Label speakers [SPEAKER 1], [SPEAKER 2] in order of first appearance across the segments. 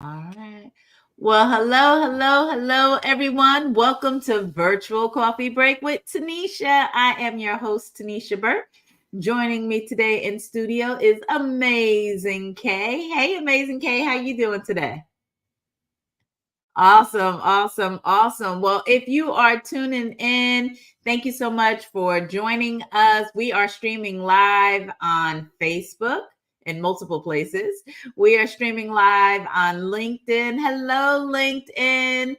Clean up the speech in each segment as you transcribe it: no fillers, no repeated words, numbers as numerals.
[SPEAKER 1] All right. Well, hello, everyone. Welcome to Virtual Coffee Break with Tanisha. I am your host, Tanisha Burke. Joining me today in studio is Amazing Kay. Hey, Amazing Kay, how you doing today? Awesome. Well, if you are tuning in, thank you so much for joining us. We are streaming live on Facebook in multiple places. We are streaming live on LinkedIn. Hello, LinkedIn.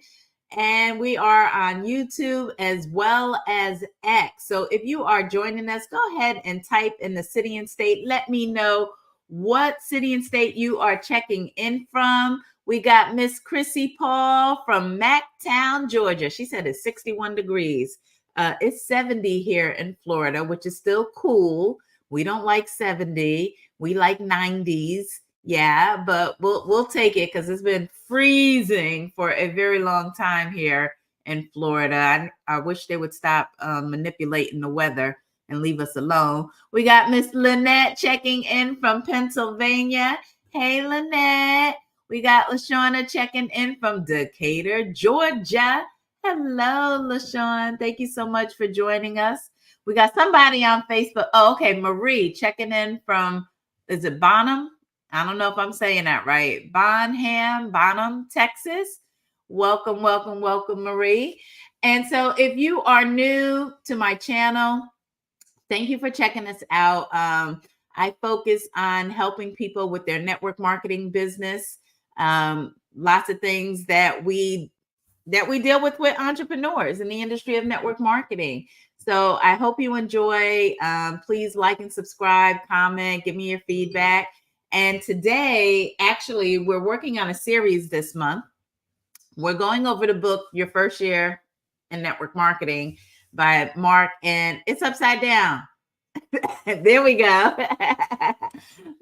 [SPEAKER 1] And we are on YouTube as well as X. So if you are joining us, go ahead and type in the city and state. Let me know what city and state you are checking in from. We got Miss Chrissy Paul from Mactown, Georgia. She said it's 61 degrees. It's 70 here in Florida, which is still cool. We don't like 70. We like 90s. Yeah, but we'll take it because it's been freezing for a very long time here in Florida. I wish they would stop manipulating the weather and leave us alone. We got Miss Lynette checking in from Pennsylvania. Hey, Lynette. We got LaShawna checking in from Decatur, Georgia. Hello, LaShawn. Thank you so much for joining us. We got somebody on Facebook. Oh, okay. Marie checking in from, is it Bonham? I don't know if I'm saying that right. Bonham, Texas. Welcome, Marie. And so if you are new to my channel, thank you for checking us out. I focus on helping people with their network marketing business. Lots of things that we deal with entrepreneurs in the industry of network marketing. So I hope you enjoy. Please like and subscribe, comment, give me your feedback. And today, actually, we're working on a series this month. We're going over the book, Your First Year in Network Marketing by Mark, and it's upside down. There we go.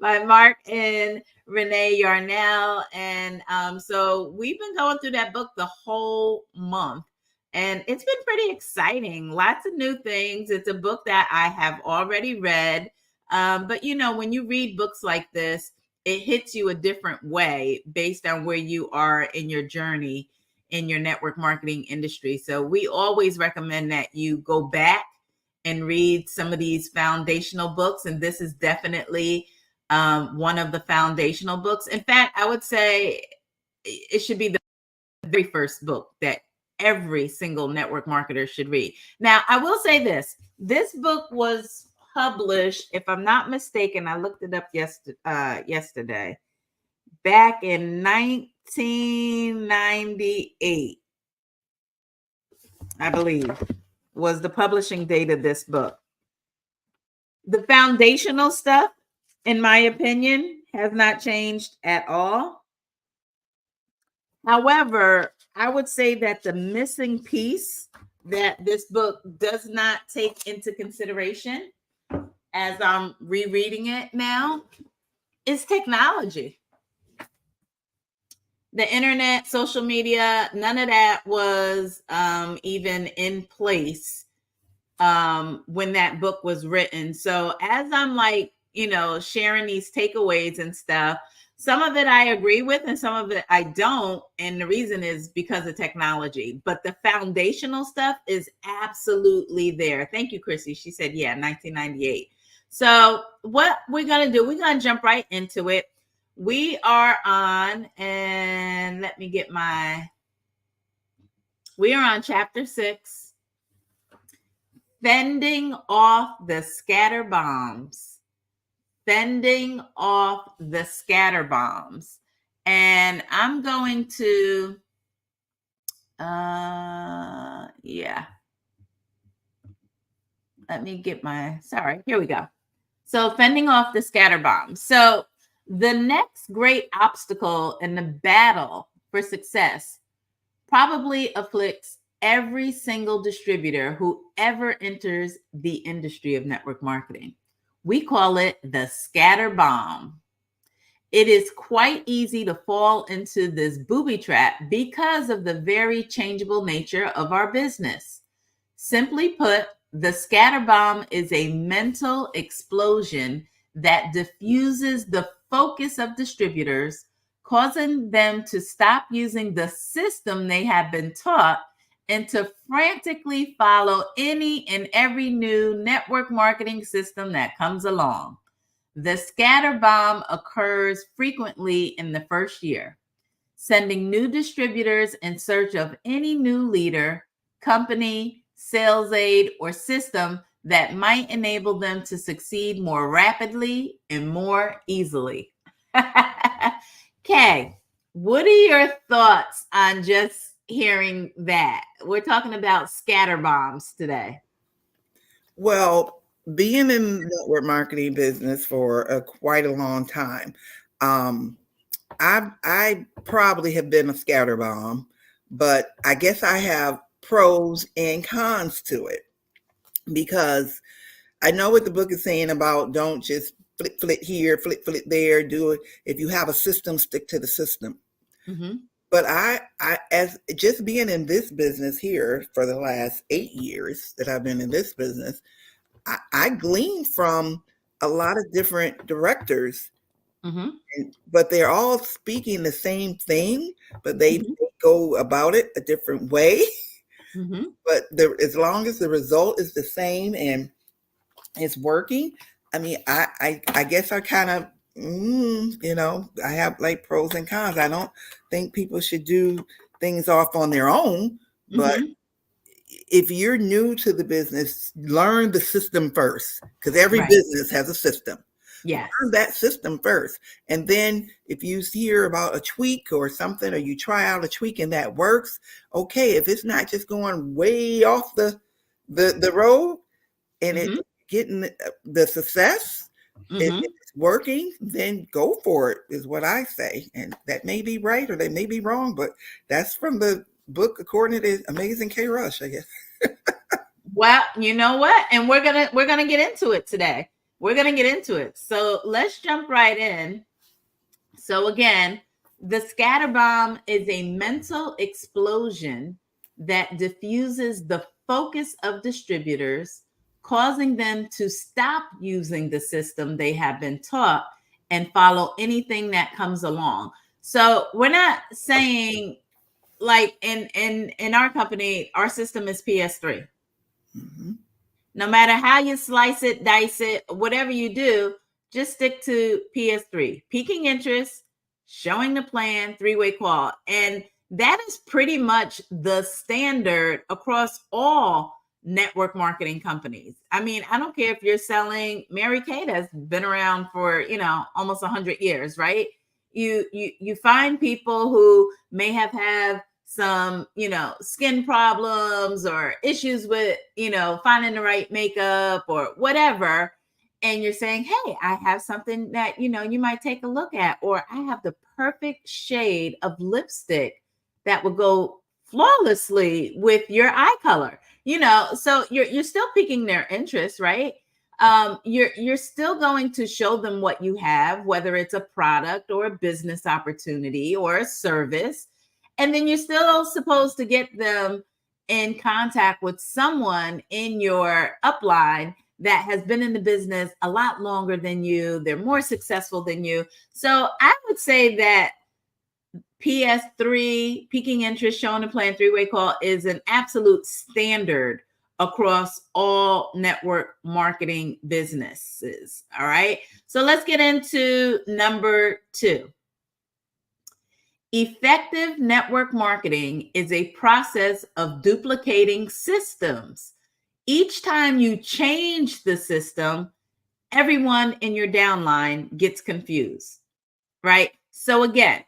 [SPEAKER 1] By Mark and Renee Yarnell. And so we've been going through that book the whole month. And it's been pretty exciting. Lots of new things. It's a book that I have already read. But when you read books like this, it hits you a different way based on where you are in your journey in your network marketing industry. So we always recommend that you go back and read some of these foundational books. And this is definitely one of the foundational books. In fact, I would say it should be the very first book that every single network marketer should read. Now, I will say this book was published, if I'm not mistaken, I looked it up yesterday, back in 1998, I believe, was the publishing date of this book. The foundational stuff, in my opinion, has not changed at all. However, I would say that the missing piece that this book does not take into consideration as I'm rereading it now is technology. The internet, social media, none of that was even in place when that book was written. So as I'm sharing these takeaways and stuff, some of it I agree with and some of it I don't. And the reason is because of technology. But the foundational stuff is absolutely there. Thank you, Chrissy. She said, yeah, 1998. So what we're going to do, we're going to jump right into it. We are on, and we are on chapter 6. Fending off the scatter bombs. Fending off the scatter bombs. And I'm going to, Let me get here we go. So fending off the scatter bombs. So the next great obstacle in the battle for success probably afflicts every single distributor who ever enters the industry of network marketing. We call it the scatter bomb. It is quite easy to fall into this booby trap because of the very changeable nature of our business. Simply put, the scatter bomb is a mental explosion that diffuses the focus of distributors, causing them to stop using the system they have been taught and to frantically follow any and every new network marketing system that comes along. The scatter bomb occurs frequently in the first year, sending new distributors in search of any new leader, company, sales aid, or system that might enable them to succeed more rapidly and more easily. Kay, what are your thoughts on just hearing that? We're talking about scatter bombs today.
[SPEAKER 2] Well, being in the network marketing business for quite a long time, um, I probably have been a scatter bomb, but I guess I have pros and cons to it because I know what the book is saying about don't just flip here, flip there, do it. If you have a system, stick to the system.
[SPEAKER 1] Mm-hmm.
[SPEAKER 2] But I, as just being in this business here for the last 8 years that I've been in this business, I gleaned from a lot of different directors,
[SPEAKER 1] Mm-hmm.
[SPEAKER 2] but they're all speaking the same thing, but they
[SPEAKER 1] Mm-hmm.
[SPEAKER 2] go about it a different way.
[SPEAKER 1] Mm-hmm.
[SPEAKER 2] But as long as the result is the same and it's working, I mean, I guess I kind of, I have like pros and cons. I don't think people should do things off on their own, but
[SPEAKER 1] Mm-hmm.
[SPEAKER 2] if you're new to the business, learn the system first because every
[SPEAKER 1] Right.
[SPEAKER 2] business has a system.
[SPEAKER 1] Yes.
[SPEAKER 2] Learn that system first. And then if you hear about a tweak or something, or you try out a tweak and that works, okay, if it's not just going way off the road and it
[SPEAKER 1] Mm-hmm.
[SPEAKER 2] getting the success, if
[SPEAKER 1] Mm-hmm.
[SPEAKER 2] it's working, then go for it, is what I say. And that may be right or they may be wrong, but that's from the book according to Amazing K. Rush, I guess.
[SPEAKER 1] Well, you know what? And we're gonna get into it today. We're gonna get into it. So let's jump right in. So again, the scatter bomb is a mental explosion that diffuses the focus of distributors, causing them to stop using the system they have been taught and follow anything that comes along. So we're not saying like in our company, our system is PS3.
[SPEAKER 2] Mm-hmm.
[SPEAKER 1] No matter how you slice it, dice it, whatever you do, just stick to PS3. Peaking interest, showing the plan, three-way call. And that is pretty much the standard across all network marketing companies. I mean, I don't care if you're selling Mary Kate has been around for, almost 100 years, right? You find people who may have some, skin problems or issues with, finding the right makeup or whatever. And you're saying, hey, I have something that, you might take a look at, or I have the perfect shade of lipstick that would go flawlessly with your eye color, so you're still piquing their interest, right? You're still going to show them what you have, whether it's a product or a business opportunity or a service. And then you're still supposed to get them in contact with someone in your upline that has been in the business a lot longer than you. They're more successful than you. So I would say that PS3, peaking interest, showing a plan, three-way call is an absolute standard across all network marketing businesses. All right. So let's get into number 2. Effective network marketing is a process of duplicating systems. Each time you change the system, everyone in your downline gets confused, right? So again,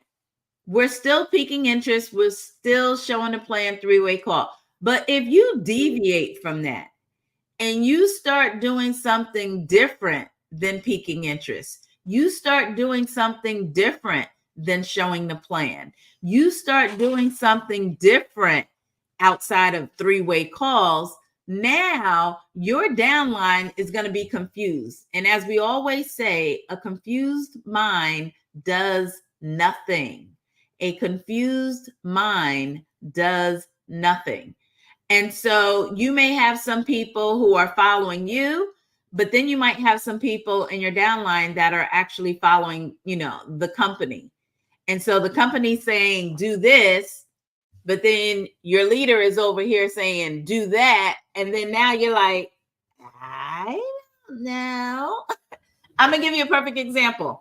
[SPEAKER 1] we're still peaking interest. We're still showing a plan, three-way call. But if you deviate from that and you start doing something different than peaking interest, you start doing something different than showing the plan, you start doing something different outside of three-way calls, now your downline is going to be confused. And as we always say, a confused mind does nothing. A confused mind does nothing. And so you may have some people who are following you, but then you might have some people in your downline that are actually following, the company. And so the company's saying, do this, but then your leader is over here saying, do that. And then now you're like, I don't know. I'm going to give you a perfect example.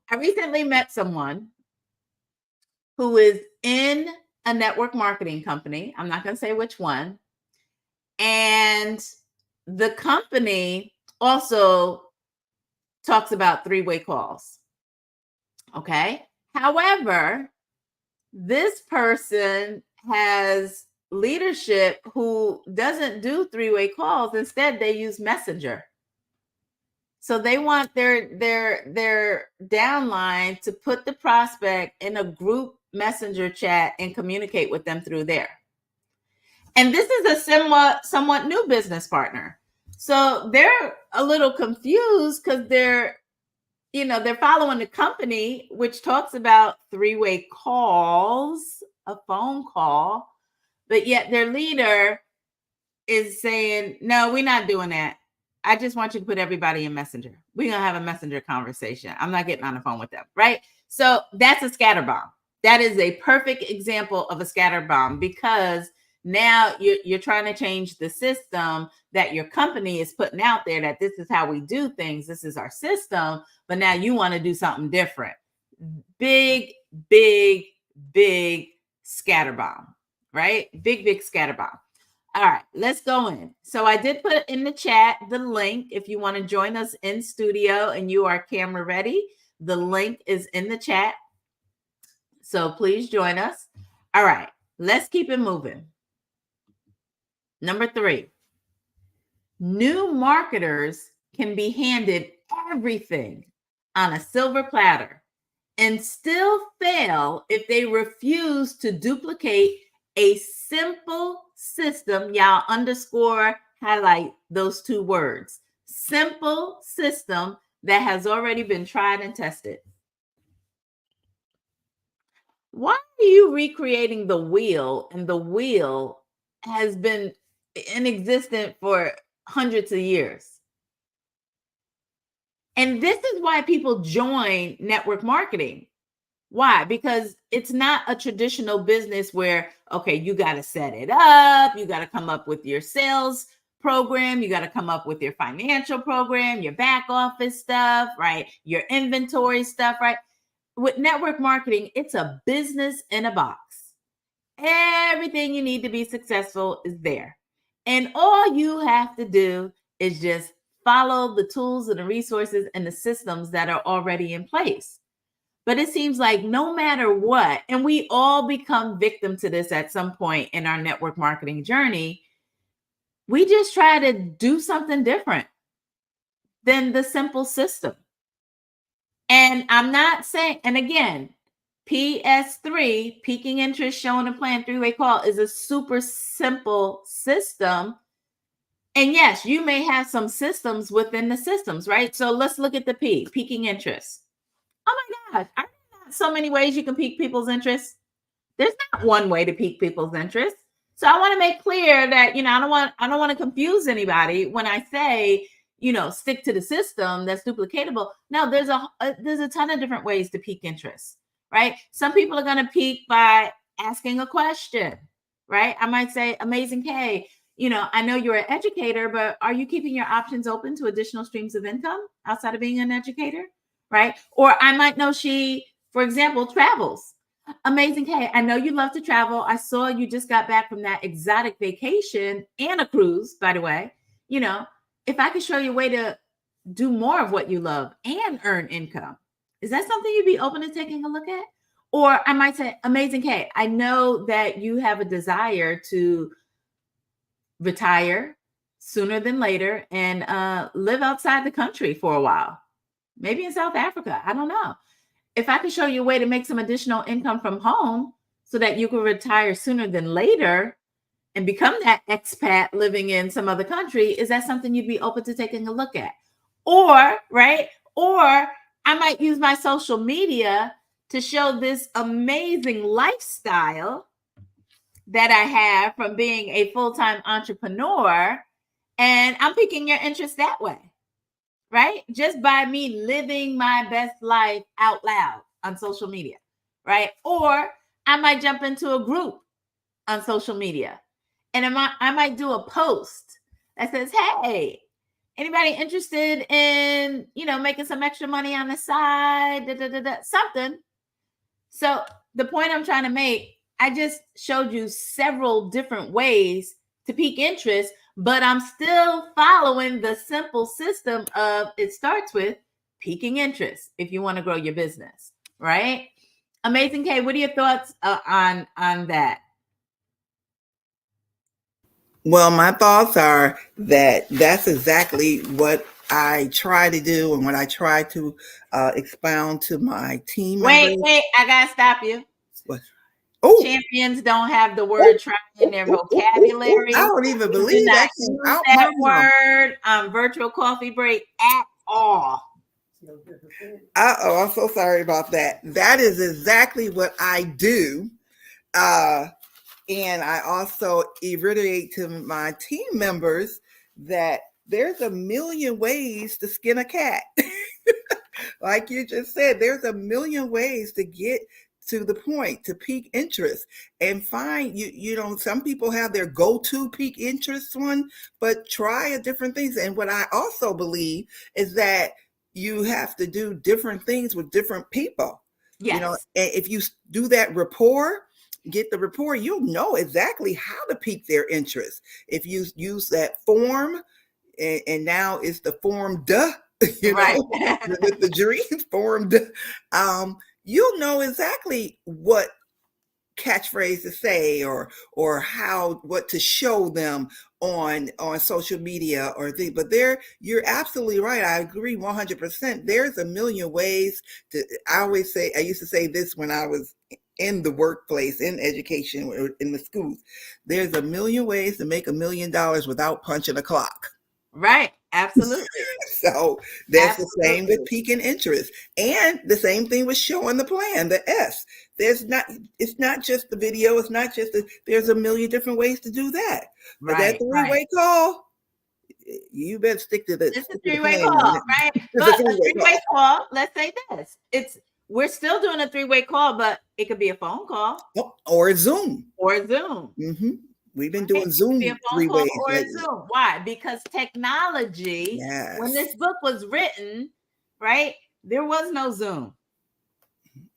[SPEAKER 1] I recently met someone who is in a network marketing company. I'm not going to say which one. And the company also talks about three-way calls. Okay. However, this person has leadership who doesn't do three-way calls. Instead, they use Messenger. So they want their downline to put the prospect in a group messenger chat and communicate with them through there. And this is a somewhat new business partner. So they're a little confused because they're following the company, which talks about three-way calls, a phone call, but yet their leader is saying, no, we're not doing that. I just want you to put everybody in Messenger. We're going to have a Messenger conversation. I'm not getting on the phone with them, right? So that's a scatter bomb. That is a perfect example of a scatter bomb, because now you're trying to change the system that your company is putting out there, that this is how we do things. This is our system. But now you want to do something different. Big, big, big scatter bomb, right? Big, big scatter bomb. All right, let's go in. So I did put in the chat the link. If you want to join us in studio and you are camera ready, the link is in the chat. So please join us. All right, let's keep it moving. Number 3, new marketers can be handed everything on a silver platter and still fail if they refuse to duplicate a simple system. Y'all underscore, highlight those 2 words. Simple system that has already been tried and tested. Why are you recreating the wheel? And the wheel has been in existence for hundreds of years. And this is why people join network marketing. Why? Because it's not a traditional business where, okay, you got to set it up. You got to come up with your sales program. You got to come up with your financial program, your back office stuff, right? Your inventory stuff, right? With network marketing, it's a business in a box. Everything you need to be successful is there. And all you have to do is just follow the tools and the resources and the systems that are already in place. But it seems like no matter what, and we all become victim to this at some point in our network marketing journey, we just try to do something different than the simple system. And I'm not saying, and again, PS3, peaking interest, showing a plan, 3-way call, is a super simple system. And yes, you may have some systems within the systems, right? So let's look at the peaking interest. Oh my gosh, are there not so many ways you can pique people's interest? There's not one way to pique people's interest. So I want to make clear that, I don't want to confuse anybody when I say, stick to the system that's duplicatable. No, there's a ton of different ways to pique interest, right? Some people are going to pique by asking a question, right? I might say, Amazing K, I know you're an educator, but are you keeping your options open to additional streams of income outside of being an educator, right? Or I might know she, for example, travels. Amazing K, I know you love to travel. I saw you just got back from that exotic vacation and a cruise, by the way. If I could show you a way to do more of what you love and earn income, is that something you'd be open to taking a look at? Or I might say, Amazing K, I know that you have a desire to retire sooner than later and live outside the country for a while, maybe in South Africa. I don't know. If I could show you a way to make some additional income from home so that you could retire sooner than later and become that expat living in some other country, is that something you'd be open to taking a look at? Or, right? Or I might use my social media to show this amazing lifestyle that I have from being a full-time entrepreneur, and I'm piquing your interest that way. right? Just by me living my best life out loud on social media, right? Or I might jump into a group on social media and I might do a post that says, hey, anybody interested in, making some extra money on the side, something. So the point I'm trying to make, I just showed you several different ways to pique interest, but I'm still following the simple system of it starts with piquing interest if you want to grow your business, right? Amazing K, what are your thoughts on that?
[SPEAKER 2] Well, my thoughts are that that's exactly what I try to do and what I try to expound to my team members.
[SPEAKER 1] Wait, I gotta stop you.
[SPEAKER 2] What? Oh,
[SPEAKER 1] Champions don't have the
[SPEAKER 2] oh,
[SPEAKER 1] word try in
[SPEAKER 2] oh,
[SPEAKER 1] their
[SPEAKER 2] oh, oh, oh, oh. I
[SPEAKER 1] vocabulary.
[SPEAKER 2] don't even
[SPEAKER 1] We do
[SPEAKER 2] believe
[SPEAKER 1] not
[SPEAKER 2] that came
[SPEAKER 1] use
[SPEAKER 2] out my
[SPEAKER 1] that
[SPEAKER 2] mouth.
[SPEAKER 1] word on virtual coffee break at all.
[SPEAKER 2] I'm so sorry about that. That is exactly what I do. And I also reiterate to my team members that there's a million ways to skin a cat. Like you just said, there's a million ways to get to the point, to pique interest and find some people have their go-to pique interest one, but try a different things. And what I also believe is that you have to do different things with different people.
[SPEAKER 1] Yes.
[SPEAKER 2] And if you do that rapport, get the rapport, you'll know exactly how to pique their interest. If you use that form, and now it's the form duh,
[SPEAKER 1] Right.
[SPEAKER 2] with the dreams formed, you'll know exactly what catchphrase to say or what to show them on social media or things. But you're absolutely right. I agree 100%. There's a million ways to. I used to say this when I was in the workplace, in education, in the schools. There's a million ways to make $1 million without punching a clock.
[SPEAKER 1] Right. Absolutely.
[SPEAKER 2] So that's the same
[SPEAKER 1] Absolutely.
[SPEAKER 2] with piquing interest, and the same thing with showing the plan, the S. It's not just the video. It's not just there's a million different ways to do that. But that
[SPEAKER 1] Right.
[SPEAKER 2] three-way call, you better stick to
[SPEAKER 1] It's a three-way
[SPEAKER 2] plan.
[SPEAKER 1] call, right?
[SPEAKER 2] It's a
[SPEAKER 1] But a
[SPEAKER 2] three-way
[SPEAKER 1] three-way
[SPEAKER 2] call.
[SPEAKER 1] call, let's say this. We're still doing a three-way call, but it could be a phone call
[SPEAKER 2] Or Zoom.
[SPEAKER 1] or Zoom.
[SPEAKER 2] Mm-hmm. We've been
[SPEAKER 1] Right?
[SPEAKER 2] doing
[SPEAKER 1] It could be a
[SPEAKER 2] Zoom
[SPEAKER 1] phone
[SPEAKER 2] 3
[SPEAKER 1] call
[SPEAKER 2] ways
[SPEAKER 1] or a
[SPEAKER 2] lately.
[SPEAKER 1] Zoom. Why? Because technology, when
[SPEAKER 2] Yes.
[SPEAKER 1] this book was written, right, there was no Zoom.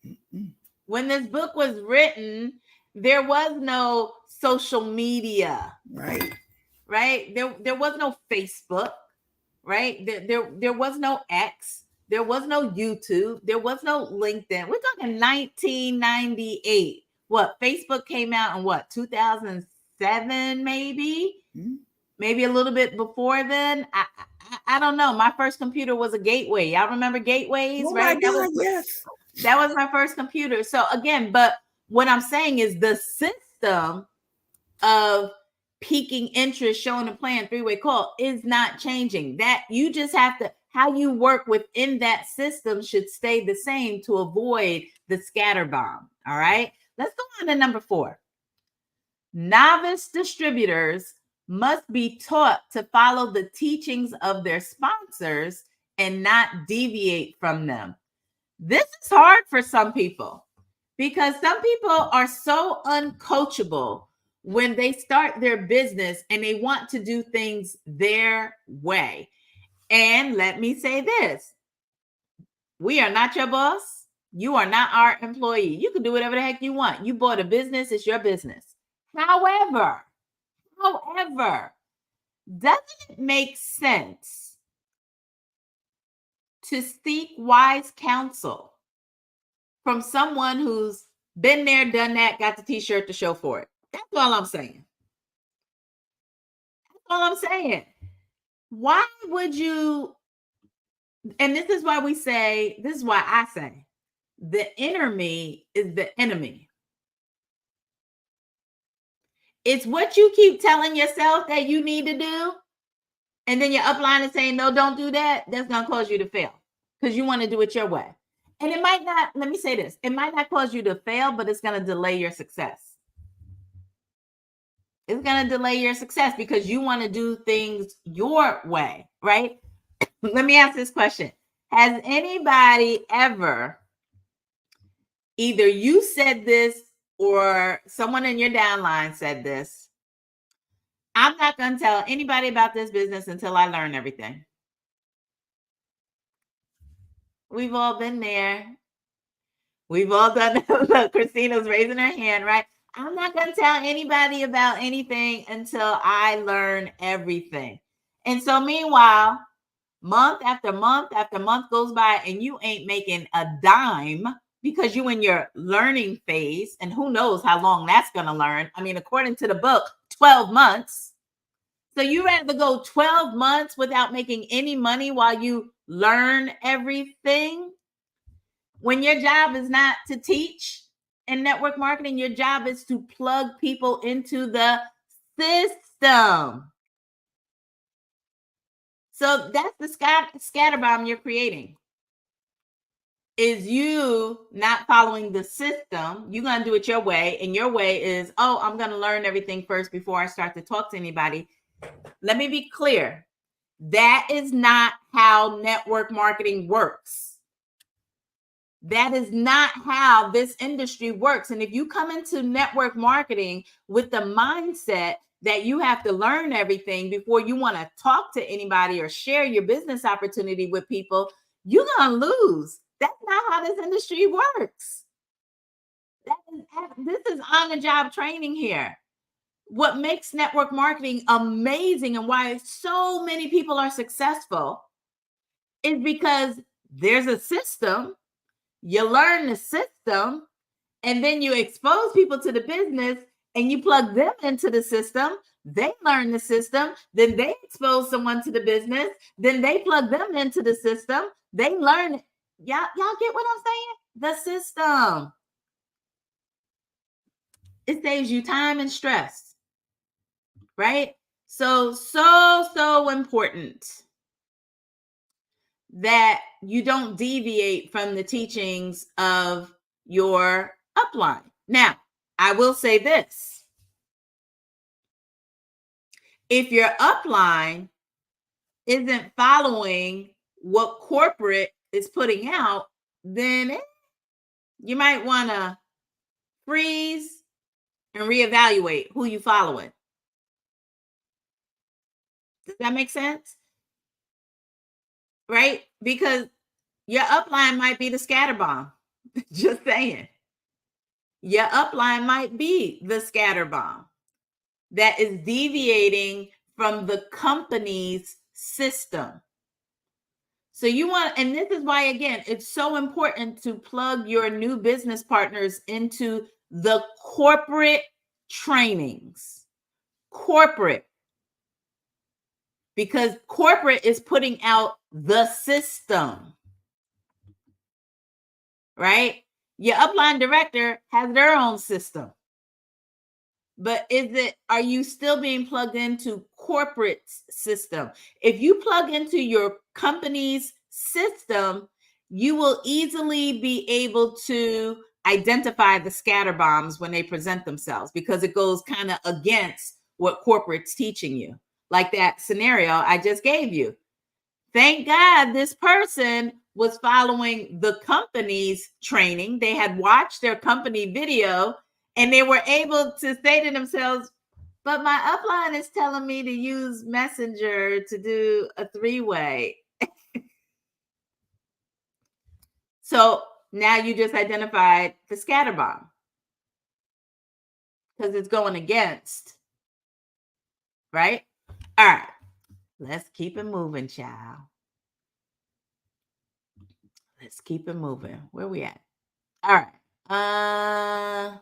[SPEAKER 2] Mm-hmm.
[SPEAKER 1] When this book was written, there was no social media. Right? There was no Facebook, right? There was no X. There was no YouTube. There was no LinkedIn. We're talking 1998. What? Facebook came out in what? 2007 maybe?
[SPEAKER 2] Mm-hmm.
[SPEAKER 1] Maybe a little bit before then. I don't know. My first computer was a Gateway. Y'all remember Gateways,
[SPEAKER 2] Oh
[SPEAKER 1] right?
[SPEAKER 2] my God, yes.
[SPEAKER 1] That was my first computer. So again, but what I'm saying is the system of piquing interest, showing a plan, three-way call is not changing. That you just have to, how you work within that system should stay the same to avoid the scatter bomb. All right. Let's go on to number 4. Novice distributors must be taught to follow the teachings of their sponsors and not deviate from them. This is hard for some people because some people are so uncoachable when they start their business and they want to do things their way. And let me say this, we are not your boss. You are not our employee. You can do whatever the heck you want. You bought a business, it's your business. However, doesn't it make sense to seek wise counsel from someone who's been there, done that, got the t-shirt to show for it? That's all I'm saying. Why would you? And this is why I say the inner me is the enemy. It's what you keep telling yourself that you need to do. And then your upline is saying, no, don't do that. That's going to cause you to fail because you want to do it your way. And it might not, let me say this, it might not cause you to fail, but it's going to delay your success. It's going to delay your success because you want to do things your way, right? Let me ask this question. Has anybody ever, either you said this or someone in your downline said this, I'm not going to tell anybody about this business until I learn everything? We've all been there. We've all done that. Look, Christina's raising her hand, right? I'm not going to tell anybody about anything until I learn everything. And so meanwhile, month after month after month goes by and you ain't making a dime because you in your learning phase, and who knows how long that's going to learn. I mean, according to the book, 12 months. So you rather go 12 months without making any money while you learn everything? When your job is not to teach in network marketing, your job is to plug people into the system. So that's the scatter bomb you're creating. Is you not following the system. You're going to do it your way. And your way is, oh, I'm going to learn everything first before I start to talk to anybody. Let me be clear. That is not how network marketing works. That is not how this industry works. And if you come into network marketing with the mindset that you have to learn everything before you want to talk to anybody or share your business opportunity with people, you're going to lose. That's not how this industry works. This is on-the-job training here. What makes network marketing amazing and why so many people are successful is because there's a system. You learn the system, and then you expose people to the business and you plug them into the system. They learn the system, then they expose someone to the business, then they plug them into the system. They learn. Y'all get what I'm saying? The system. It saves you time and stress, right? So important that you don't deviate from the teachings of your upline. Now, I will say this. If your upline isn't following what corporate is putting out, then you might want to freeze and reevaluate who you following. Does that make sense? Right? Because your upline might be the scatter bomb. Just saying. Your upline might be the scatter bomb that is deviating from the company's system. So you want, and this is why, again, it's so important to plug your new business partners into the corporate trainings. Corporate. Because corporate is putting out the system. Right? Your upline director has their own system. But are you still being plugged into corporate system? If you plug into your company's system, you will easily be able to identify the scatter bombs when they present themselves, because it goes kind of against what corporate's teaching you. Like that scenario I just gave you. Thank God this person was following the company's training. They had watched their company video and they were able to say to themselves, but my upline is telling me to use Messenger to do a 3-way. So now you just identified the scatter bomb because it's going against, right? All right, let's keep it moving, child. Let's keep it moving. Where we at? All right.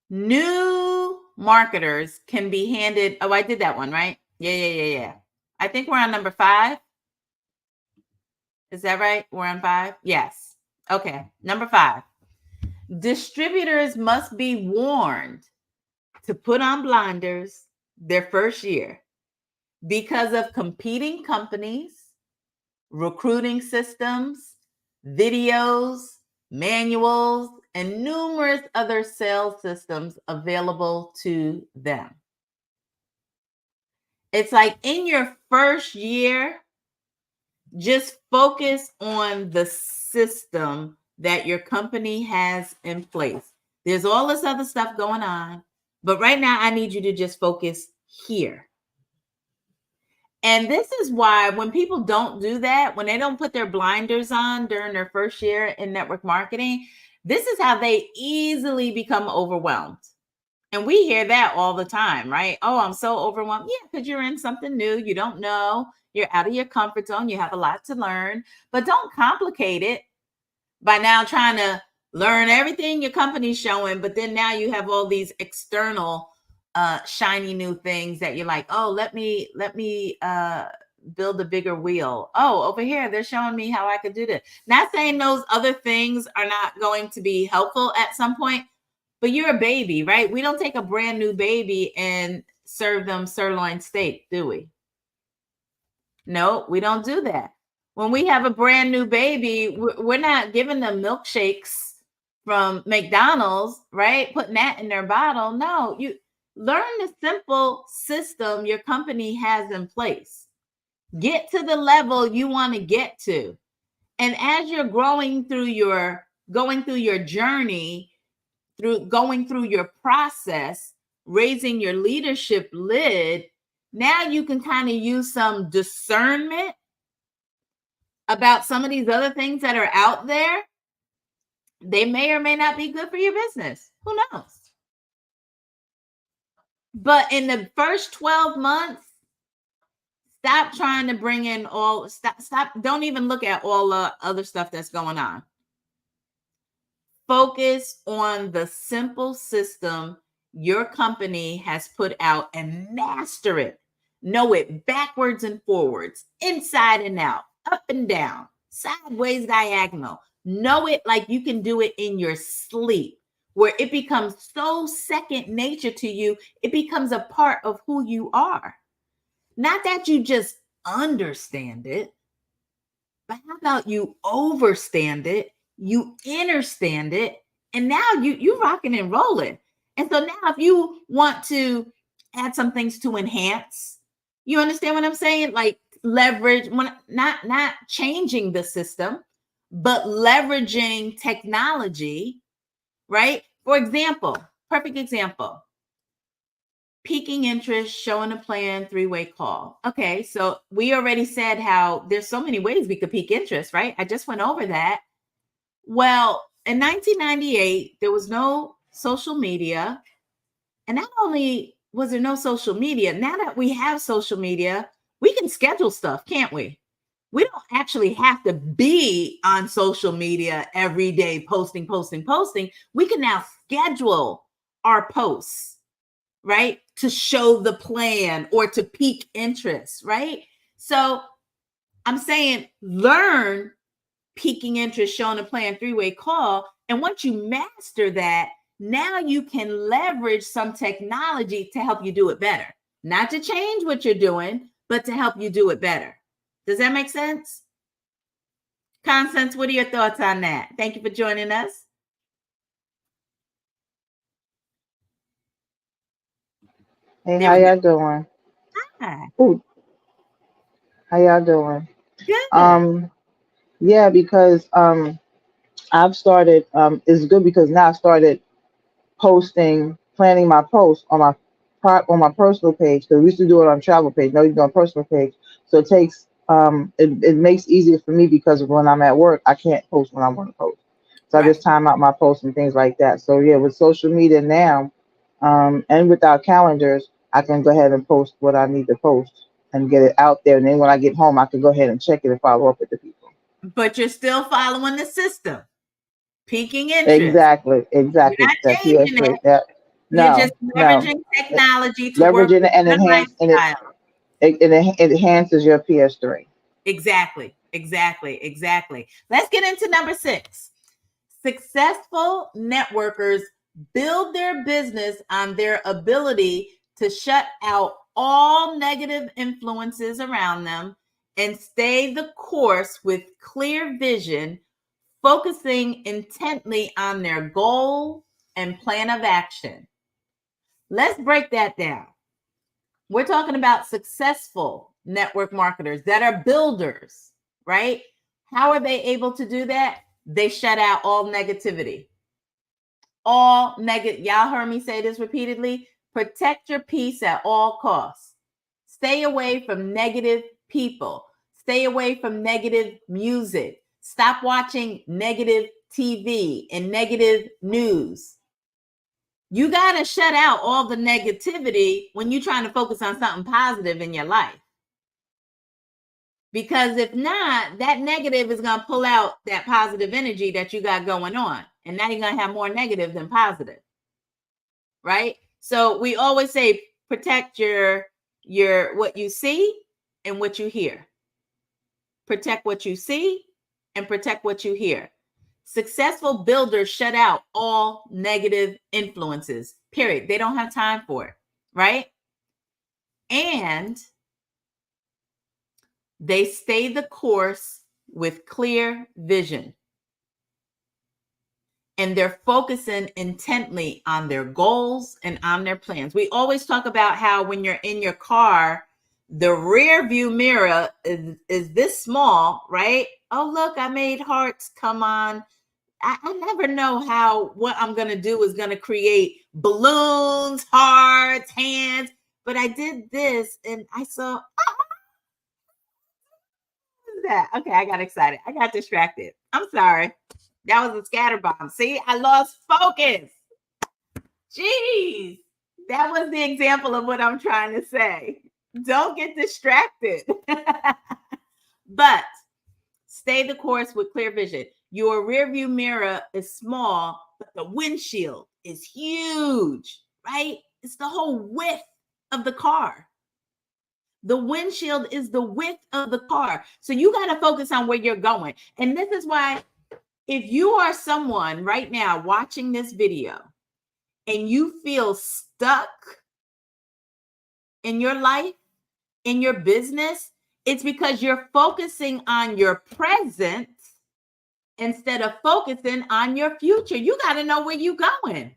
[SPEAKER 1] New marketers can be handed. Oh, I did that one, right? Yeah. I think we're on number 5. Is that right? We're on 5? Yes. Okay. Number 5. Distributors must be warned to put on blinders their first year because of competing companies, recruiting systems, videos, manuals, and numerous other sales systems available to them. It's like in your first year, just focus on the system that your company has in place. There's all this other stuff going on, but right now I need you to just focus here. And this is why when people don't do that, when they don't put their blinders on during their first year in network marketing, this is how they easily become overwhelmed. And we hear that all the time, right? Oh, I'm so overwhelmed. Yeah, because you're in something new. You don't know. You're out of your comfort zone. You have a lot to learn, but don't complicate it by now trying to learn everything your company's showing. But then now you have all these external shiny new things that you're like, oh, let me build a bigger wheel. Oh, over here, they're showing me how I could do this. Not saying those other things are not going to be helpful at some point, but you're a baby, right? We don't take a brand new baby and serve them sirloin steak, do we? No, we don't do that. When we have a brand new baby, we're not giving them milkshakes from McDonald's, right? Putting that in their bottle. No, you learn the simple system your company has in place. Get to the level you want to get to. And as you're going through your journey, going through your process, raising your leadership lid, now you can kind of use some discernment about some of these other things that are out there. They may or may not be good for your business. Who knows? But in the first 12 months, stop trying to bring in stop. Don't even look at all the other stuff that's going on. Focus on the simple system your company has put out and master it. Know it backwards and forwards, inside and out, up and down, sideways, diagonal. Know it like you can do it in your sleep, where it becomes so second nature to you, it becomes a part of who you are. Not that you just understand it, but how about you overstand it, you understand it, and now you rocking and rolling. And so now if you want to add some things to enhance, you understand what I'm saying? Like leverage, not changing the system, but leveraging technology, right? For example, perfect example. Peaking interest, showing a plan, three-way call. Okay, so we already said how there's so many ways we could peak interest, right? I just went over that. Well, in 1998, there was no social media. And not only was there no social media, now that we have social media, we can schedule stuff, can't we? We don't actually have to be on social media every day, posting. We can now schedule our posts, right? To show the plan or to pique interest, right? So I'm saying learn piquing interest, showing a plan, three-way call. And once you master that, now you can leverage some technology to help you do it better. Not to change what you're doing, but to help you do it better. Does that make sense? Constance, what are your thoughts on that? Thank you for joining us.
[SPEAKER 3] Hey, how y'all doing?
[SPEAKER 1] Hi.
[SPEAKER 3] Ooh, how y'all doing?
[SPEAKER 1] Good.
[SPEAKER 3] Yeah, because I've started it's good because now I started planning my posts on my personal page, because we used to do it on travel page. No, you do it on personal page. So it takes it makes easier for me, because when I'm at work I can't post when I want to post. So I
[SPEAKER 1] Right.
[SPEAKER 3] just time out my posts and things like that. So yeah, with social media now, and with our calendars, I can go ahead and post what I need to post and get it out there. And then when I get home, I can go ahead and check it and follow up with the people.
[SPEAKER 1] But you're still following the system, piquing interest. You're
[SPEAKER 3] Exactly.
[SPEAKER 1] not
[SPEAKER 3] That
[SPEAKER 1] changing
[SPEAKER 3] PS3.
[SPEAKER 1] it.
[SPEAKER 3] That
[SPEAKER 1] You're just
[SPEAKER 3] no.
[SPEAKER 1] leveraging technology to work
[SPEAKER 3] Leveraging
[SPEAKER 1] with
[SPEAKER 3] it and
[SPEAKER 1] your lifestyle.
[SPEAKER 3] it enhances your PS3.
[SPEAKER 1] Exactly. Let's get into number 6. Successful networkers build their business on their ability to shut out all negative influences around them and stay the course with clear vision, focusing intently on their goal and plan of action. Let's break that down. We're talking about successful network marketers that are builders, right? How are they able to do that? They shut out all negativity. All negative. Y'all heard me say this repeatedly. Protect your peace at all costs. Stay away from negative people. Stay away from negative music. Stop watching negative TV and negative news. You got to shut out all the negativity when you're trying to focus on something positive in your life. Because if not, that negative is going to pull out that positive energy that you got going on. And now you're going to have more negative than positive. Right? So we always say protect your what you see and what you hear. Protect what you see and protect what you hear. Successful builders shut out all negative influences, period. They don't have time for it, right? And they stay the course with clear vision. And they're focusing intently on their goals and on their plans. We always talk about how when you're in your car, the rear view mirror is this small, right? Oh, look, I made hearts come on. I never know how what I'm going to do is going to create balloons, hearts, hands. But I did this and I saw, that. Okay, I got excited. I got distracted. I'm sorry. That was a scatter bomb. See, I lost focus. Jeez. That was the example of what I'm trying to say. Don't get distracted. But stay the course with clear vision. Your rear view mirror is small, but the windshield is huge, right? It's the whole width of the car. The windshield is the width of the car. So you got to focus on where you're going. And this is why if you are someone right now watching this video and you feel stuck in your life, in your business, it's because you're focusing on your present instead of focusing on your future. You got to know where you're going.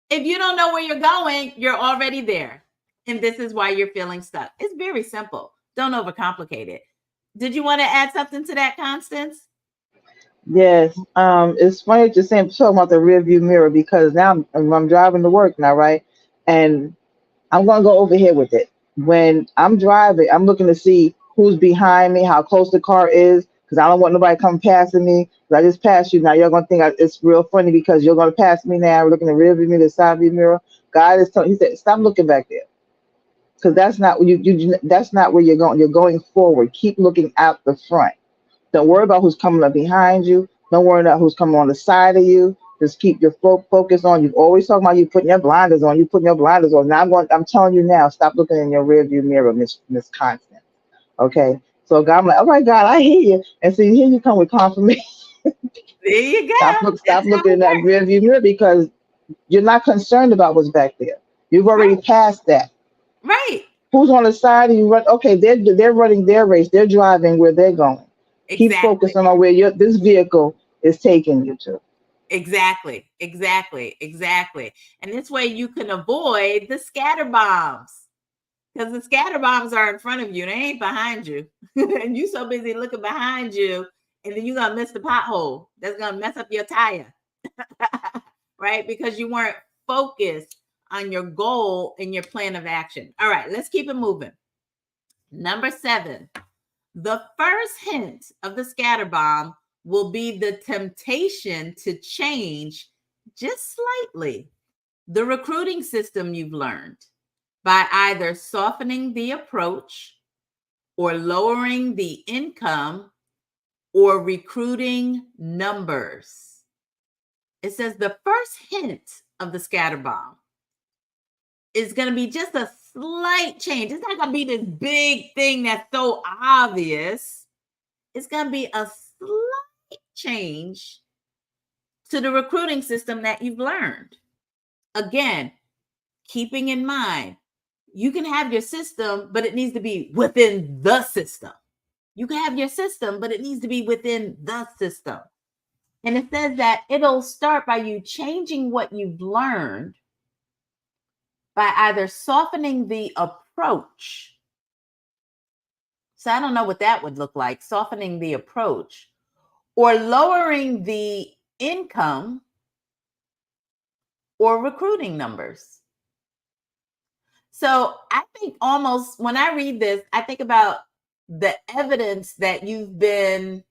[SPEAKER 1] If you don't know where you're going, you're already there. And this is why you're feeling stuck. It's very simple. Don't overcomplicate it. Did you want to add something to that, Constance?
[SPEAKER 3] Yes. It's funny to say talking about the rear view mirror because now I'm driving to work now, right? And I'm gonna go over here with it. When I'm driving, I'm looking to see who's behind me, how close the car is, because I don't want nobody coming passing me. 'Cause I just passed you now. You're gonna think it's real funny because you're gonna pass me now. Looking in the rear view mirror, the side view mirror. God is telling. He said, "Stop looking back there, because that's not that's not where you're going. You're going forward. Keep looking out the front. Don't worry about who's coming up behind you. Don't worry about who's coming on the side of you. Just keep your focus on. You've always talking about you putting your blinders on. You putting your blinders on. Now I'm telling you now. Stop looking in your rearview mirror, Miss Constant. Okay. So God, I'm like, all right, God, I hear you. And so here you come with confirmation.
[SPEAKER 1] There you
[SPEAKER 3] Stop
[SPEAKER 1] go.
[SPEAKER 3] stop looking in that rearview mirror because you're not concerned about what's back there. You've already
[SPEAKER 1] Right.
[SPEAKER 3] passed that.
[SPEAKER 1] Right.
[SPEAKER 3] Who's on the side of you? Okay, they're running their race. They're driving where they're going. Keep
[SPEAKER 1] Exactly.
[SPEAKER 3] focusing on where this vehicle is taking you to.
[SPEAKER 1] Exactly. And this way you can avoid the scatter bombs. Because the scatter bombs are in front of you, they ain't behind you. And you so busy looking behind you, and then you're gonna miss the pothole. That's gonna mess up your tire. Right? Because you weren't focused on your goal and your plan of action. All right, let's keep it moving. Number 7. The first hint of the scatter bomb will be the temptation to change just slightly the recruiting system you've learned by either softening the approach or lowering the income or recruiting numbers. It says the first hint of the scatter bomb is going to be just a slight change. It's not going to be this big thing that's so obvious. It's going to be a slight change to the recruiting system that you've learned. Again, keeping in mind, you can have your system, but it needs to be within the system. You can have your system, but it needs to be within the system. And it says that it'll start by you changing what you've learned by either softening the approach. So I don't know what that would look like, softening the approach, or lowering the income or recruiting numbers. So I think almost when I read this, I think about the evidence that you've been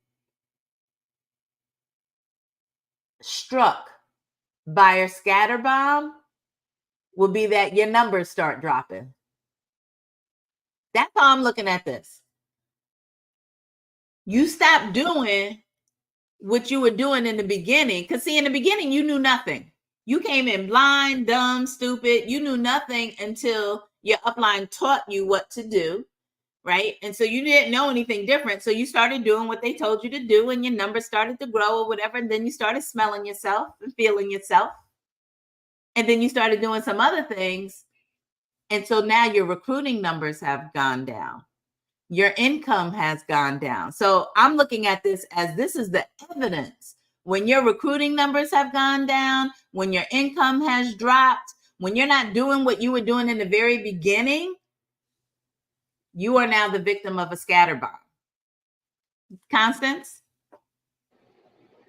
[SPEAKER 1] struck by a scatter bomb will be that your numbers start dropping. That's how I'm looking at this. You stop doing what you were doing in the beginning. Because see, in the beginning, you knew nothing. You came in blind, dumb, stupid. You knew nothing until your upline taught you what to do, right? And so you didn't know anything different. So you started doing what they told you to do, and your numbers started to grow or whatever. And then you started smelling yourself and feeling yourself. And then you started doing some other things. And so now your recruiting numbers have gone down. Your income has gone down. So I'm looking at this as this is the evidence. When your recruiting numbers have gone down, when your income has dropped, when you're not doing what you were doing in the very beginning, you are now the victim of a scatter bomb. Constance?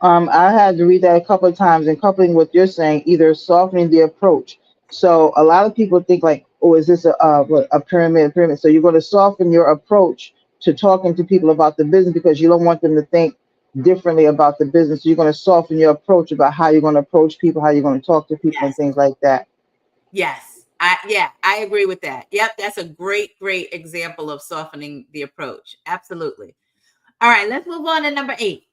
[SPEAKER 3] I had to read that a couple of times, and coupling what you're saying, either softening the approach. So a lot of people think like, oh, is this a pyramid? Pyramid. So you're going to soften your approach to talking to people about the business because you don't want them to think differently about the business. So you're going to soften your approach about how you're going to approach people, how you're going to talk to people, and things like that.
[SPEAKER 1] Yes. I agree with that. Yep, that's a great example of softening the approach. Absolutely. All right, let's move on to number 8.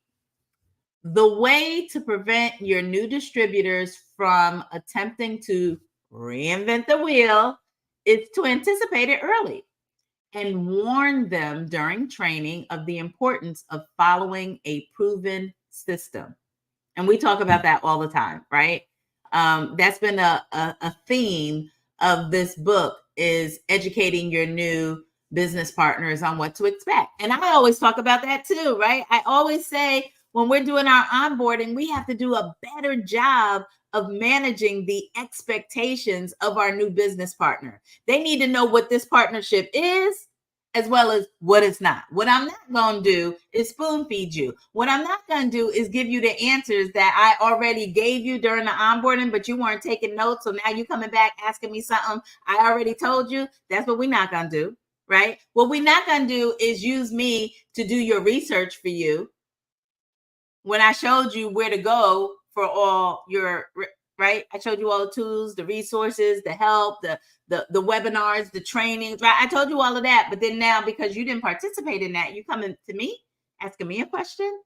[SPEAKER 1] The way to prevent your new distributors from attempting to reinvent the wheel is to anticipate it early and warn them during training of the importance of following a proven system. And we talk about that all the time, right? That's been a theme of this book, is educating your new business partners on what to expect. And I always talk about that too, right? I always say when we're doing our onboarding, we have to do a better job of managing the expectations of our new business partner. They need to know what this partnership is, as well as what it's not. What I'm not going to do is spoon feed you. What I'm not going to do is give you the answers that I already gave you during the onboarding, but you weren't taking notes. So now you coming back asking me something I already told you. That's what we're not going to do, right? What we're not going to do is use me to do your research for you when I showed you where to go for all your, right? I showed you all the tools, the resources, the help, the webinars, the trainings, right? I told you all of that. But then now, because you didn't participate in that, you coming to me asking me a question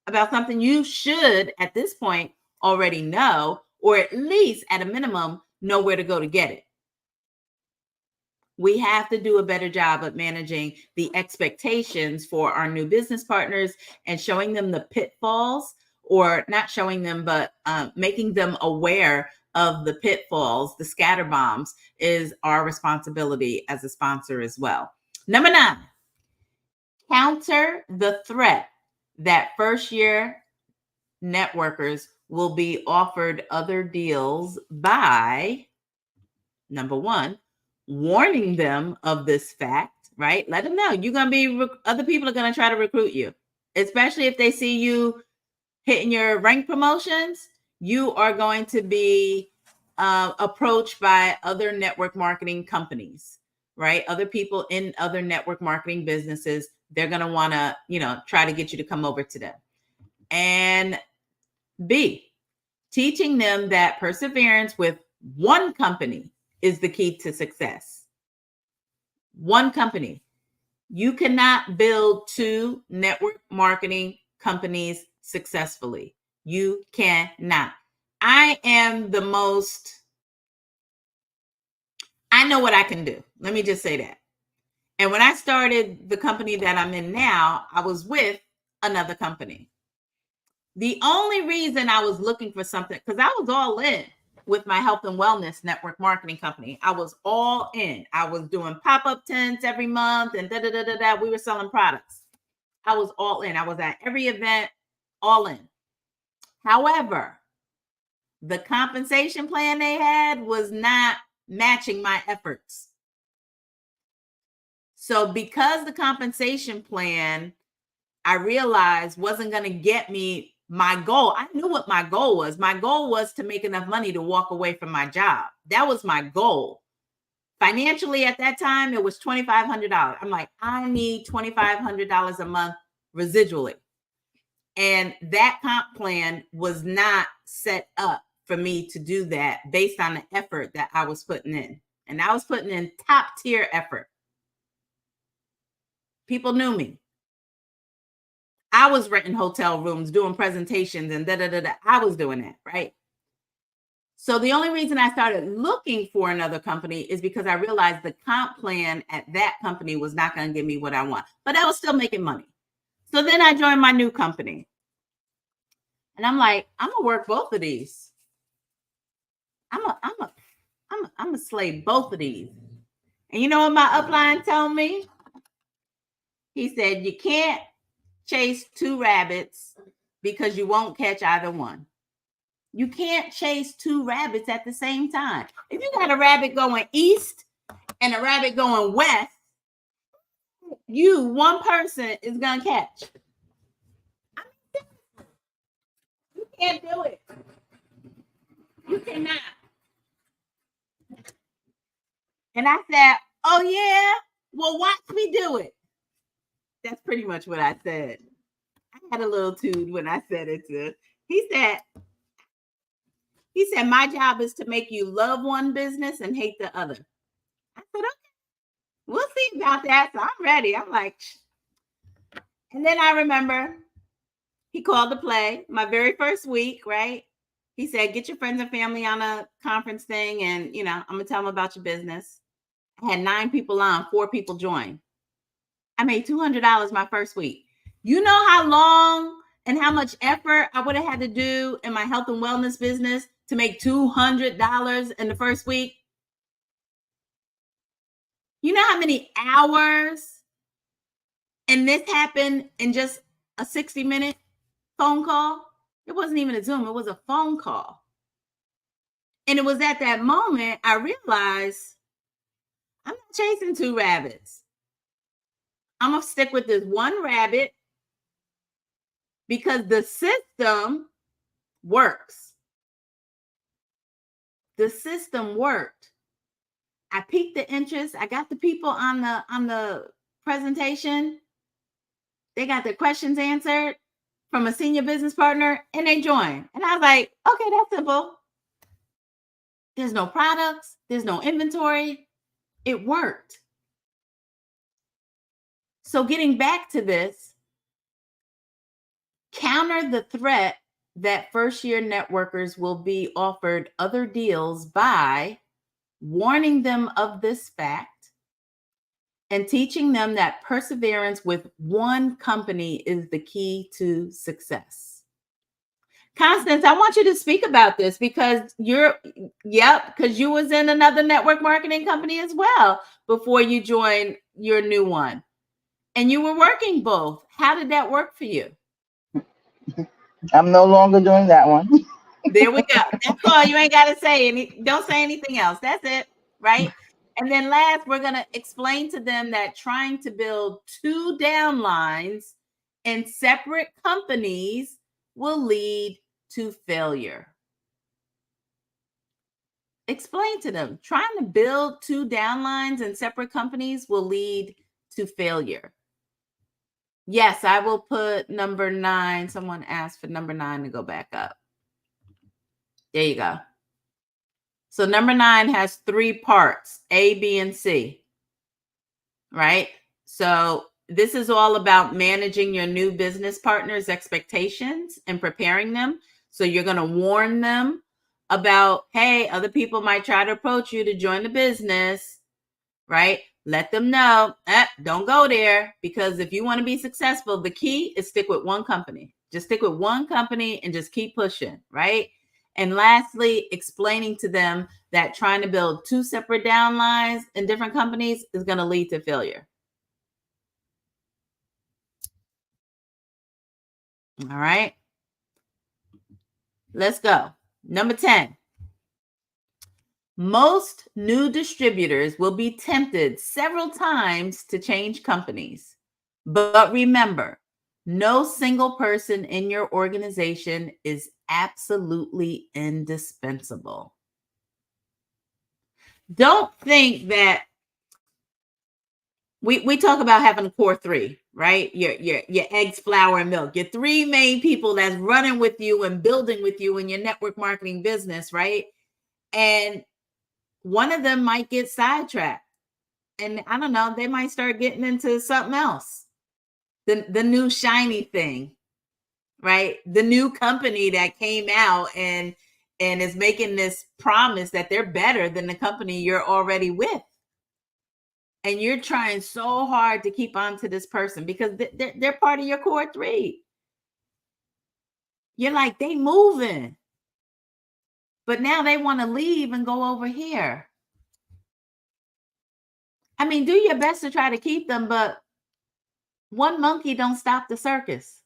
[SPEAKER 1] about something you should at this point already know, or at least at a minimum know where to go to get it. We have to do a better job of managing the expectations for our new business partners and showing them the pitfalls, or not showing them, but making them aware of the pitfalls, the scatter bombs, is our responsibility as a sponsor as well. Number 9, counter the threat that first year networkers will be offered other deals by, number 1, warning them of this fact, right? Let them know you're going to be, other people are going to try to recruit you, especially if they see you hitting your rank promotions. You are going to be approached by other network marketing companies, right? Other people in other network marketing businesses. They're going to want to, try to get you to come over to them. And B, teaching them that perseverance with one company is the key to success. One company. You cannot build 2 network marketing companies successfully. You cannot. I know what I can do. Let me just say that. And when I started the company that I'm in now, I was with another company. The only reason I was looking for something, because I was all in with my health and wellness network marketing company. I was all in. I was doing pop-up tents every month and We were selling products. I was all in. I was at every event, all in. However, the compensation plan they had was not matching my efforts. So because the compensation plan, I realized wasn't going to get me my goal. I knew what my goal was. My goal was to make enough money to walk away from my job. That was my goal. Financially at that time, it was $2,500. I'm like, I need $2,500 a month residually. And that comp plan was not set up for me to do that based on the effort that I was putting in. And I was putting in top tier effort. People knew me. I was renting hotel rooms, doing presentations, and I was doing that, right? So the only reason I started looking for another company is because I realized the comp plan at that company was not going to give me what I want, but I was still making money. So then I joined my new company. And I'm like, I'm going to work both of these. I'm going to slay both of these. And you know what my upline told me? He said, you can't chase two rabbits because you won't catch either one. You can't chase two rabbits at the same time. If you got a rabbit going east and a rabbit going west, one person is going to catch. You can't do it. You cannot. And I said, oh, yeah? Well, watch me do it. That's pretty much what I said. I had a little toot when I said it to him. He said, my job is to make you love one business and hate the other. I said, okay, we'll see about that. So I'm ready. I'm like, and then I remember he called to play my very first week, right? He said, get your friends and family on a conference thing. And, I'm going to tell them about your business. I had 9 people on, 4 people joined. I made $200 my first week. You know how long and how much effort I would have had to do in my health and wellness business to make $200 in the first week? You know how many hours? And this happened in just a 60-minute phone call? It wasn't even a Zoom. It was a phone call. And it was at that moment I realized I'm not chasing 2 rabbits. I'm going to stick with this one rabbit because the system works. The system worked. I piqued the interest. I got the people on the presentation. They got their questions answered from a senior business partner and they joined. And I was like, okay, that's simple. There's no products. There's no inventory. It worked. So getting back to this, counter the threat that first-year networkers will be offered other deals by warning them of this fact and teaching them that perseverance with one company is the key to success. Constance, I want you to speak about this because because you was in another network marketing company as well before you joined your new one. And you were working both. How did that work for you?
[SPEAKER 3] I'm no longer doing that one.
[SPEAKER 1] There we go. That's all. You ain't got to say don't say anything else. That's it, right? And then last, we're going to explain to them that trying to build 2 downlines in separate companies will lead to failure. Explain to them, trying to build 2 downlines in separate companies will lead to failure. Yes, I will put number 9. Someone asked for number 9 to go back up. There you go. So number 9 has 3 parts, A, B, and C, right? So this is all about managing your new business partners' expectations and preparing them. So you're going to warn them about, hey, other people might try to approach you to join the business, right? Let them know, don't go there, because if you want to be successful, the key is stick with one company. Just stick with one company and just keep pushing, right? And lastly, explaining to them that trying to build 2 separate downlines in different companies is going to lead to failure. All right. Let's go. Number 10. Most new distributors will be tempted several times to change companies. But remember, no single person in your organization is absolutely indispensable. Don't think that we talk about having a core three, right? Your eggs, flour, and milk. Your three main people that's running with you and building with you in your network marketing business, right? And one of them might get sidetracked. And I don't know, they might start getting into something else. The new shiny thing, right? The new company that came out and is making this promise that they're better than the company you're already with. And you're trying so hard to keep on to this person because they're part of your core three. You're like, they moving. But now they want to leave and go over here. I mean, do your best to try to keep them, but one monkey don't stop the circus.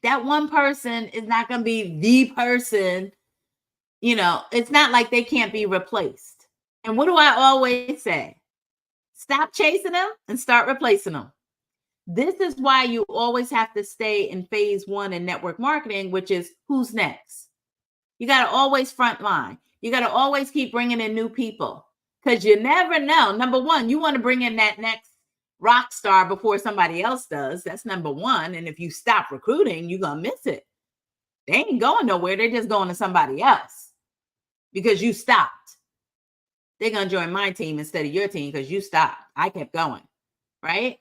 [SPEAKER 1] That one person is not going to be the person. You know, it's not like they can't be replaced. And what do I always say? Stop chasing them and start replacing them. This is why you always have to stay in phase one in network marketing, which is who's next. You got to always front line. You got to always keep bringing in new people because you never know. Number one, you want to bring in that next rock star before somebody else does. That's number one. And if you stop recruiting, you're going to miss it. They ain't going nowhere. They're just going to somebody else because you stopped. They're going to join my team instead of your team because you stopped. I kept going, right?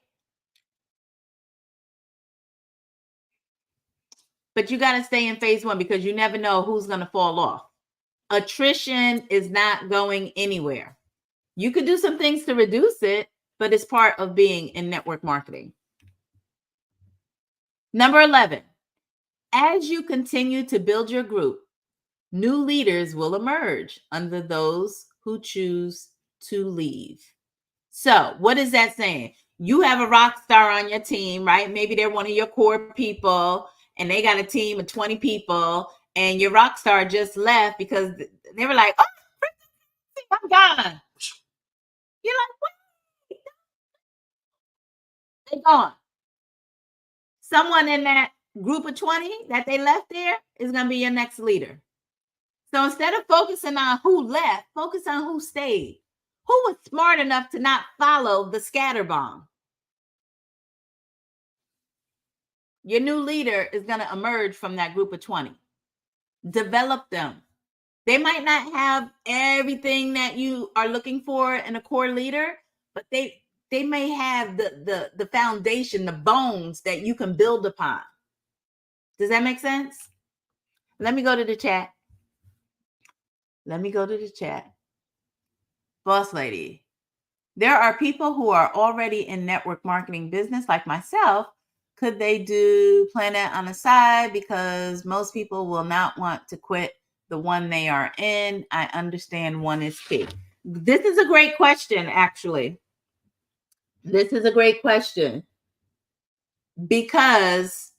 [SPEAKER 1] But you got to stay in phase one because you never know who's going to fall off. Attrition is not going anywhere. You could do some things to reduce it, but it's part of being in network marketing. Number 11, as you continue to build your group, new leaders will emerge under those who choose to leave. So what is that saying? You have a rock star on your team, right? Maybe they're one of your core people and they got a team of 20 people and your rock star just left because they were like, oh, I'm gone. You're like, wait, they're gone. Someone in that group of 20 that they left there is going to be your next leader. So instead of focusing on who left, focus on who stayed. Who was smart enough to not follow the scatter bomb? Your new leader is going to emerge from that group of 20. Develop them. They might not have everything that you are looking for in a core leader, but they may have the foundation, the bones that you can build upon. Does that make sense? Let me go to the chat. Boss lady, there are people who are already in network marketing business like myself. Could they do Planet on the side? Because most people will not want to quit the one they are in. I understand one is key. This is a great question, actually. This is a great question because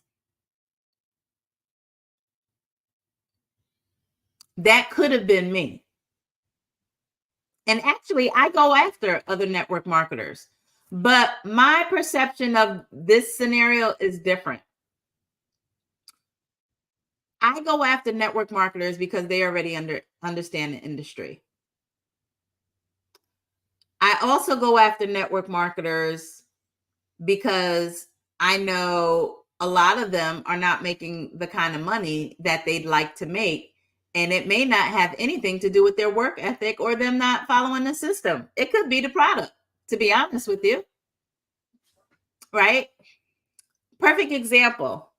[SPEAKER 1] that could have been me. And actually, I go after other network marketers, but my perception of this scenario is different. I go after network marketers because they already understand the industry. I also go after network marketers because I know a lot of them are not making the kind of money that they'd like to make. And it may not have anything to do with their work ethic or them not following the system. It could be the product, to be honest with you. Right? Perfect example.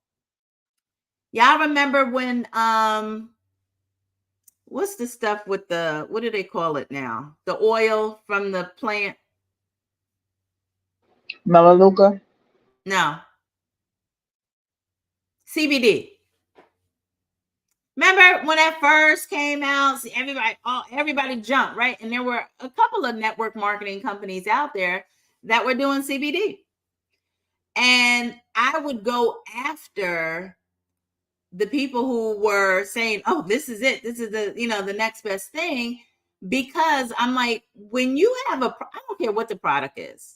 [SPEAKER 1] Y'all remember when what's the stuff with the, what do they call it now? The oil from the plant?
[SPEAKER 3] Melaleuca.
[SPEAKER 1] No. CBD. Remember when that first came out, everybody jumped, right? And there were a couple of network marketing companies out there that were doing CBD. And I would go after the people who were saying, oh, this is it. This is the, the next best thing. Because I'm like, when you have I don't care what the product is.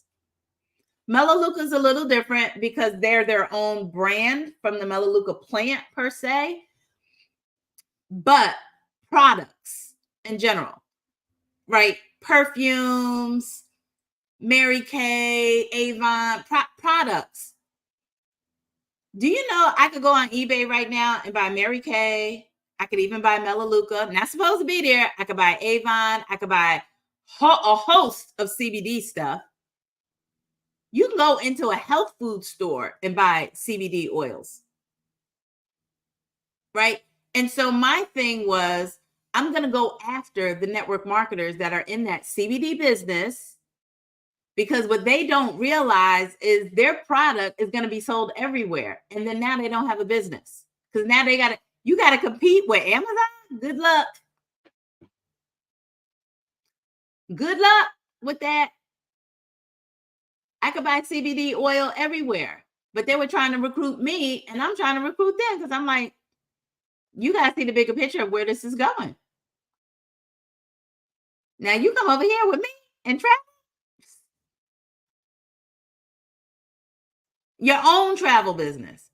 [SPEAKER 1] Melaleuca is a little different because they're their own brand from the Melaleuca plant per se. But products in general, right? Perfumes, Mary Kay, Avon, products. Do you know I could go on eBay right now and buy Mary Kay? I could even buy Melaleuca. Not supposed to be there. I could buy Avon. I could buy a host of CBD stuff. You can go into a health food store and buy CBD oils. Right? And so my thing was, I'm going to go after the network marketers that are in that CBD business, because what they don't realize is their product is going to be sold everywhere. And then now they don't have a business, because now you got to compete with Amazon. Good luck. Good luck with that. I could buy CBD oil everywhere, but they were trying to recruit me and I'm trying to recruit them, because I'm like, you got to see the bigger picture of where this is going. Now you come over here with me and travel. Your own travel business.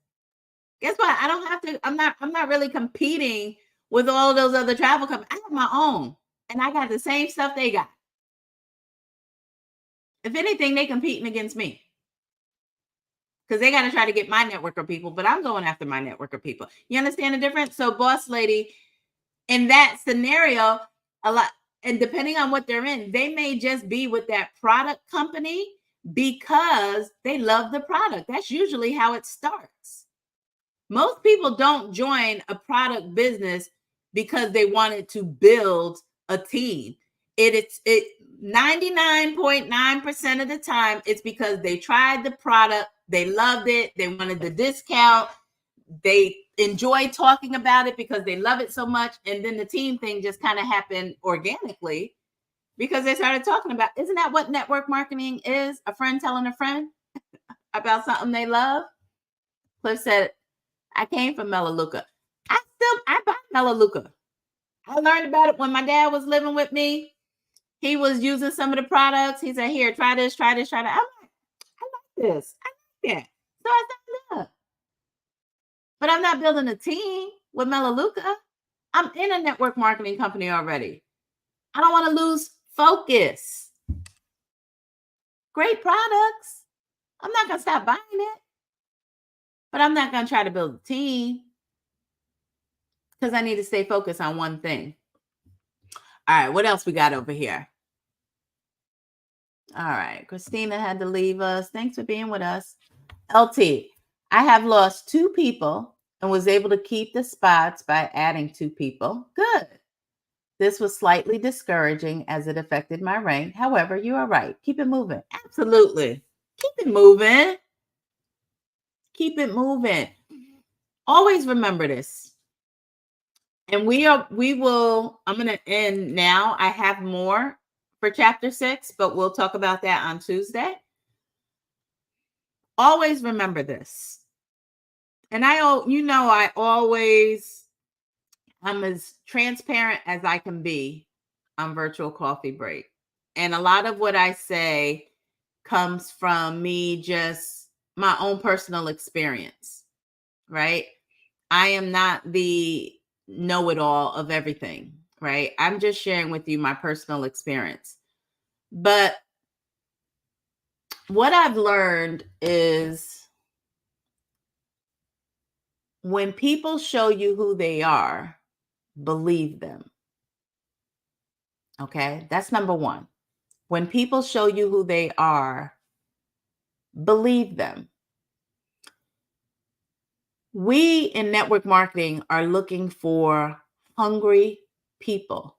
[SPEAKER 1] Guess what? I don't have to, I'm not really competing with all those other travel companies. I have my own, and I got the same stuff they got. If anything, they competing against me, because they got to try to get my network of people, but I'm going after my network of people. You understand the difference? So boss lady, in that scenario, a lot, and depending on what they're in, they may just be with that product company because they love the product. That's usually how it starts. Most people don't join a product business because they wanted to build a team. It 99.9% of the time, it's because they tried the product, they loved it, they wanted the discount, they enjoy talking about it because they love it so much. And then the team thing just kind of happened organically because they started talking about, isn't that what network marketing is? A friend telling a friend about something they love. Cliff said, I came from Melaleuca. I buy Melaleuca. I learned about it when my dad was living with me. He was using some of the products. He said, here, try this, try this, try that. I'm like, I like this. I like that. So I signed up. But I'm not building a team with Melaleuca. I'm in a network marketing company already. I don't want to lose focus. Great products. I'm not going to stop buying it. But I'm not going to try to build a team, because I need to stay focused on one thing. All right, what else we got over here? All right, Christina had to leave us. Thanks for being with us. LT, I have lost 2 people and was able to keep the spots by adding 2 people. Good. This was slightly discouraging as it affected my rank. However, you are right. Keep it moving. Absolutely. Keep it moving. Keep it moving. Always remember this. And I'm going to end now. I have more for chapter 6, but we'll talk about that on Tuesday. Always remember this. And I'm as transparent as I can be on Virtual Coffee Break. And a lot of what I say comes from me, just my own personal experience, right? I am not the know-it-all of everything, right? I'm just sharing with you my personal experience. But what I've learned is, when people show you who they are, believe them. Okay, that's number 1. When people show you who they are, believe them. We in network marketing are looking for hungry people.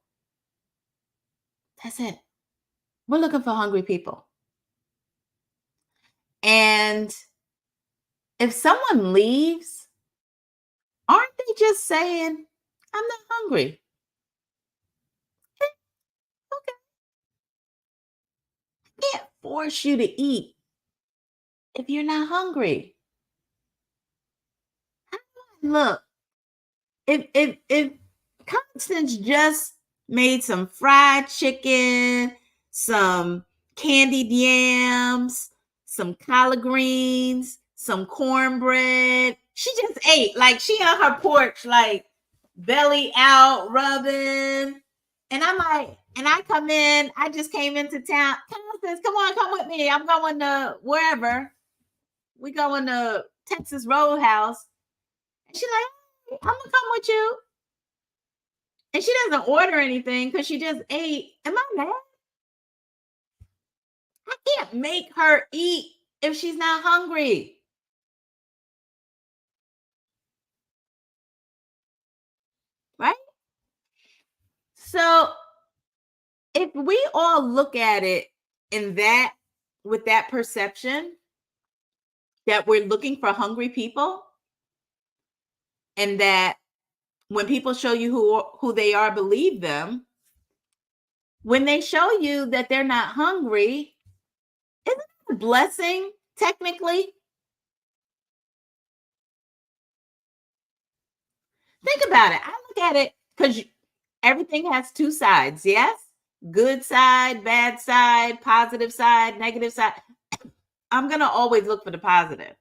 [SPEAKER 1] That's it. We're looking for hungry people. And if someone leaves, aren't they just saying, I'm not hungry? Okay. I can't force you to eat if you're not hungry. How do I look if Constance just made some fried chicken, some candied yams, some collard greens, some cornbread. She just ate, like she on her porch, like belly out, rubbing. And I'm like, and I come in, I just came into town. Constance, come with me. I'm going to wherever. We going to Texas Roadhouse. And she's like, I'm gonna come with you. And she doesn't order anything because she just ate. Am I mad? I can't make her eat if she's not hungry. Right? So if we all look at it in that, with that perception that we're looking for hungry people, and that when people show you who they are, believe them. When they show you that they're not hungry, isn't it a blessing, technically? Think about it. I look at it because everything has two sides, yes? Good side, bad side, positive side, negative side. I'm going to always look for the positive.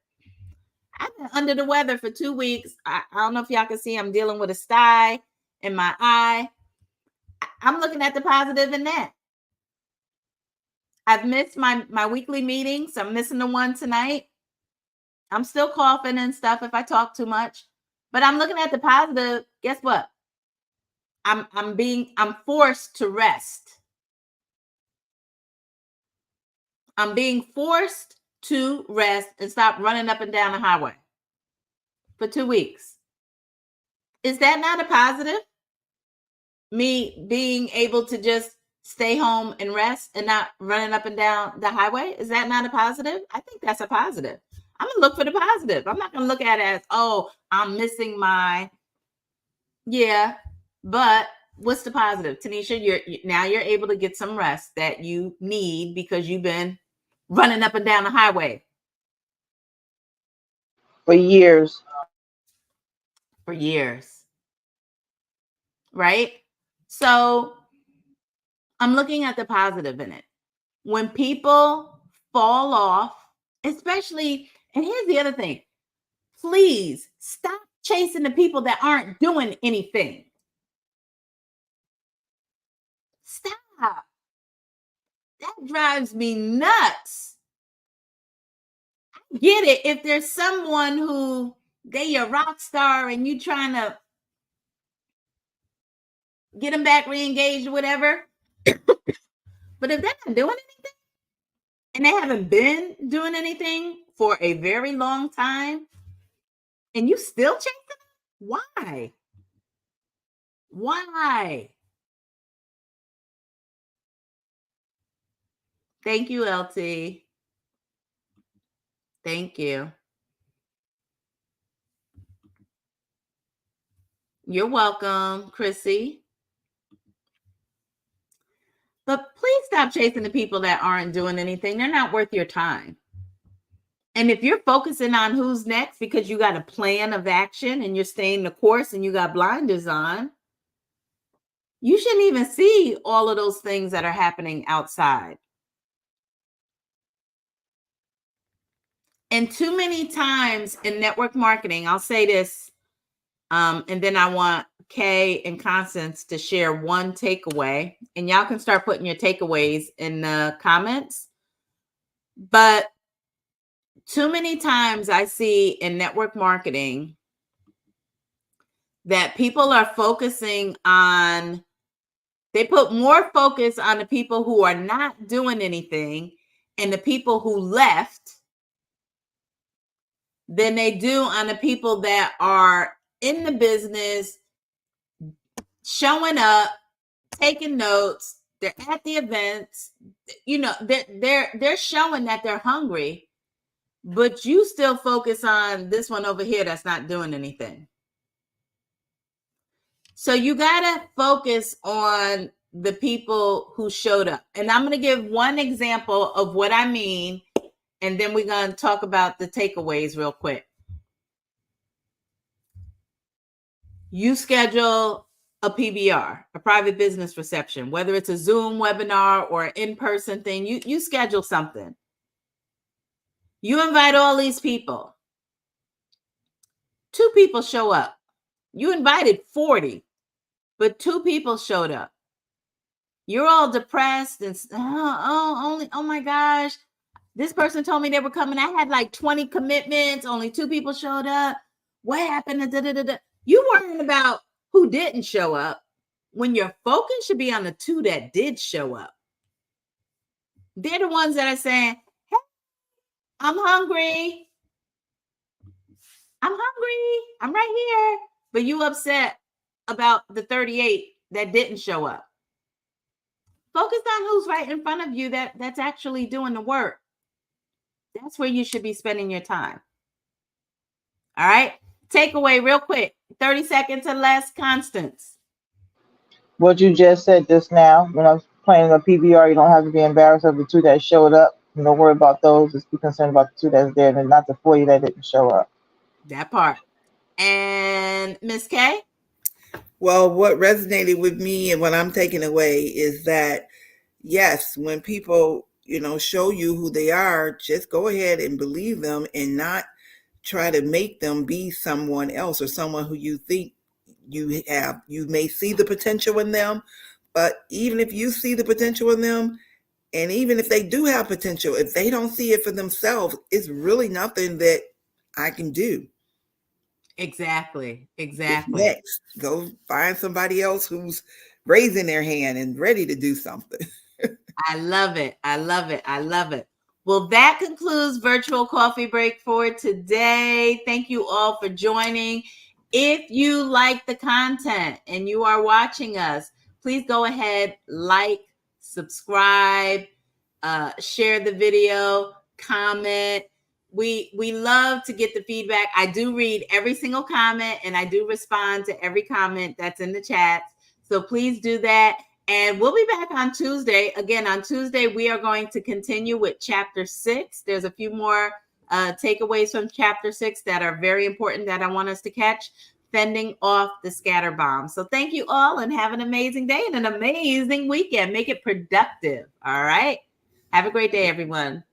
[SPEAKER 1] I've been under the weather for 2 weeks. I don't know if y'all can see I'm dealing with a sty in my eye. I'm looking at the positive in that. I've missed my weekly meetings. I'm missing the one tonight. I'm still coughing and stuff if I talk too much. But I'm looking at the positive. Guess what? I'm forced to rest. I'm being forced to rest and stop running up and down the highway for 2 weeks. Is that not a positive? Me being able to just stay home and rest and not running up and down the highway? Is that not a positive? I think that's a positive. I'm going to look for the positive. I'm not going to look at it as, oh, I'm missing my, yeah, but what's the positive? Tanisha, you're able to get some rest that you need because you've been running up and down the highway
[SPEAKER 3] For years.
[SPEAKER 1] for years. Right? So I'm looking at the positive in it. When people fall off, especially, and here's the other thing, please stop chasing the people that aren't doing anything. Stop. That drives me nuts. I get it if there's someone who they a rock star and you trying to get them back re-engaged or whatever. But if they're not doing anything and they haven't been doing anything for a very long time and you still chasing them, why? Why? Thank you, LT. Thank you. You're welcome, Chrissy. But please stop chasing the people that aren't doing anything. They're not worth your time. And if you're focusing on who's next because you got a plan of action and you're staying the course and you got blinders on, you shouldn't even see all of those things that are happening outside. And too many times in network marketing, I'll say this, and then I want Kay and Constance to share one takeaway. And y'all can start putting your takeaways in the comments. But too many times I see in network marketing that people are focusing on, they put more focus on the people who are not doing anything and the people who left than they do on the people that are in the business, showing up, taking notes, they're at the events, you know, they're showing that they're hungry, but you still focus on this one over here that's not doing anything. So you got to focus on the people who showed up. And I'm going to give one example of what I mean, and then we're going to talk about the takeaways real quick. You schedule a PBR, a private business reception, whether it's a Zoom webinar or an in-person thing, you schedule something. You invite all these people. 2 people show up. You invited 40, but 2 people showed up. You're all depressed and oh my gosh, this person told me they were coming. I had like 20 commitments, only 2 people showed up. What happened? You worrying about who didn't show up when your focus should be on the 2 that did show up. They're the ones that are saying, hey, I'm hungry. I'm right here. But you upset about the 38 that didn't show up. Focus on who's right in front of you that's actually doing the work. That's where you should be spending your time. All right. Takeaway real quick. 30 seconds or less, Constance.
[SPEAKER 3] What you just said just now, when I was playing a PBR, you don't have to be embarrassed of the 2 that showed up. Don't worry about those. Just be concerned about the 2 that's there and not the 40 that didn't show up.
[SPEAKER 1] That part. And Miss K?
[SPEAKER 2] Well, what resonated with me and what I'm taking away is that, yes, when people, show you who they are, just go ahead and believe them and not try to make them be someone else or someone who you think you have. You may see the potential in them, but even if you see the potential in them, and even if they do have potential, if they don't see it for themselves, it's really nothing that I can do.
[SPEAKER 1] Exactly.
[SPEAKER 2] Next, go find somebody else who's raising their hand and ready to do something.
[SPEAKER 1] I love it. Well, that concludes Virtual Coffee Break for today. Thank you all for joining. If you like the content and you are watching us, please go ahead, like, subscribe, share the video, comment. We love to get the feedback. I do read every single comment and I do respond to every comment that's in the chat. So please do that. And we'll be back on Tuesday. Again, on Tuesday, we are going to continue with Chapter 6. There's a few more takeaways from Chapter 6 that are very important that I want us to catch. Fending off the scatter bomb. So thank you all and have an amazing day and an amazing weekend. Make it productive. All right. Have a great day, everyone.